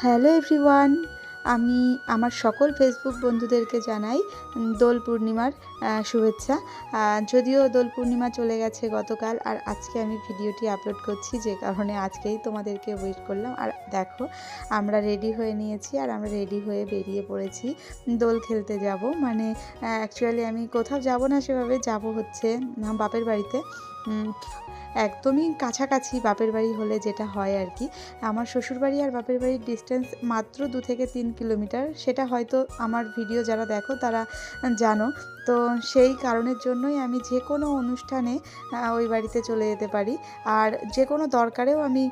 Hello everyone, আমি আমার সকল ফেসবুক বন্ধুদেরকে জানাই দোল পূর্ণিমার শুভেচ্ছা। যদিও দোল পূর্ণিমা চলে গেছে গতকাল, আর আজকে আমি ভিডিওটি আপলোড করছি, যে কারণে আজকেই তোমাদেরকে ওয়েট করলাম। আর দেখো, আমরা রেডি হয়ে নিয়েছি আর আমরা রেডি হয়ে বেরিয়ে পড়েছি দোল খেলতে যাব। মানে অ্যাকচুয়ালি আমি কোথাও যাব না, সেভাবে যাব হচ্ছে বাপের বাড়িতে। একদমই কাছাকাছি বাপের বাড়ি হলে যেটা হয় আর কি। আমার শ্বশুরবাড়ি আর বাপের বাড়ির ডিস্টেন্স মাত্র 2 থেকে 3 কিলোমিটার। সেটা হয়তো আমার ভিডিও যারা দেখো তারা জানো। তো সেই কারণের জন্যই আমি যে কোনো অনুষ্ঠানে ওই বাড়িতে চলে যেতে পারি, আর যে কোনো দরকারেও আমি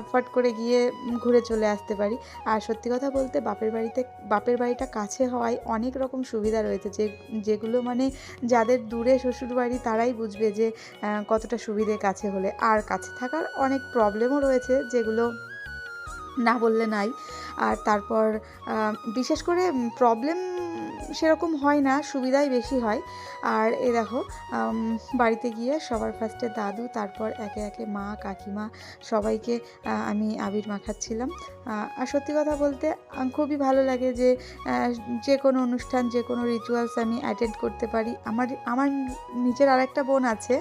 ফট করে গিয়ে ঘুরে চলে আসতে পারি। আর সত্যি কথা বলতে বাপের বাড়িটা কাছে হওয়ায় অনেক রকম সুবিধা রয়েছে, যেগুলো মানে যাদের দূরে শ্বশুরবাড়ি তারাই বুঝবে যে কতটা সুবিধে কাছে হলে। আর কাছে থাকার অনেক প্রবলেমও রয়েছে, যেগুলো না বললে নাই। আর তারপর বিশেষ করে প্রবলেম সেরকম হয় না, সুবিধাই বেশি হয়। আর এ দেখো, বাড়িতে গিয়ে সবার ফার্স্টে দাদু, তারপর একে একে মা, কাকিমা, সবাইকে আমি আবির মাখাচ্ছিলাম। আর সত্যি কথা বলতে খুবই ভালো লাগে যে যে কোনো অনুষ্ঠান, যে কোনো রিচুয়ালস আমি অ্যাটেন্ড করতে পারি। আমার নিজের আরেকটা বোন আছে,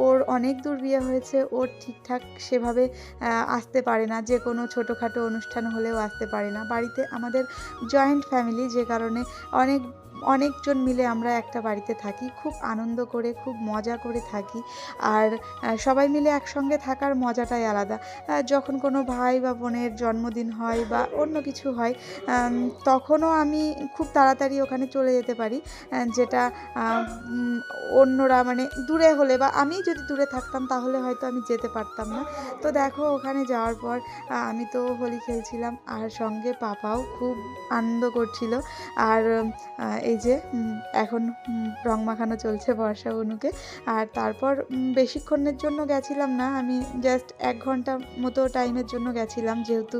ওর অনেক দূর বিয়ে হয়েছে, ওর ঠিকঠাক সেভাবে আসতে পারে না, যে কোনো ছোটোখাটো অনুষ্ঠান হলেও আসতে পারে না। বাড়িতে আমাদের জয়েন্ট ফ্যামিলি, যে কারণে অনেকজন মিলে আমরা একটা বাড়িতে থাকি, খুব আনন্দ করে, খুব মজা করে থাকি। আর সবাই মিলে একসঙ্গে থাকার মজাটাই আলাদা। যখন কোনো ভাই বা বোনের জন্মদিন হয় বা অন্য কিছু হয়, তখনও আমি খুব তাড়াতাড়ি ওখানে চলে যেতে পারি, যেটা অন্যরা মানে দূরে হলে, বা আমি যদি দূরে থাকতাম তাহলে হয়তো আমি যেতে পারতাম না। তো দেখো, ওখানে যাওয়ার পর আমি তো হোলি খেলছিলাম, আর সঙ্গে পাপাও খুব আনন্দ করছিল। আর এই যে এখন রং মাখানো চলছে বর্ষা বনুকে। আর তারপর বেশিক্ষণের জন্য গেছিলাম না, আমি জাস্ট 1 ঘন্টা মতো টাইমের জন্য গেছিলাম, যেহেতু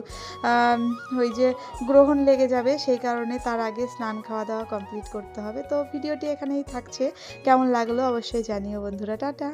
ওই যে গ্রহণ লেগে যাবে, সেই কারণে তার আগে স্নান খাওয়া দাওয়া কমপ্লিট করতে হবে। তো ভিডিওটি এখানেই থাকছে, কেমন লাগলো অবশ্যই জানিও বন্ধুরা। টাটা।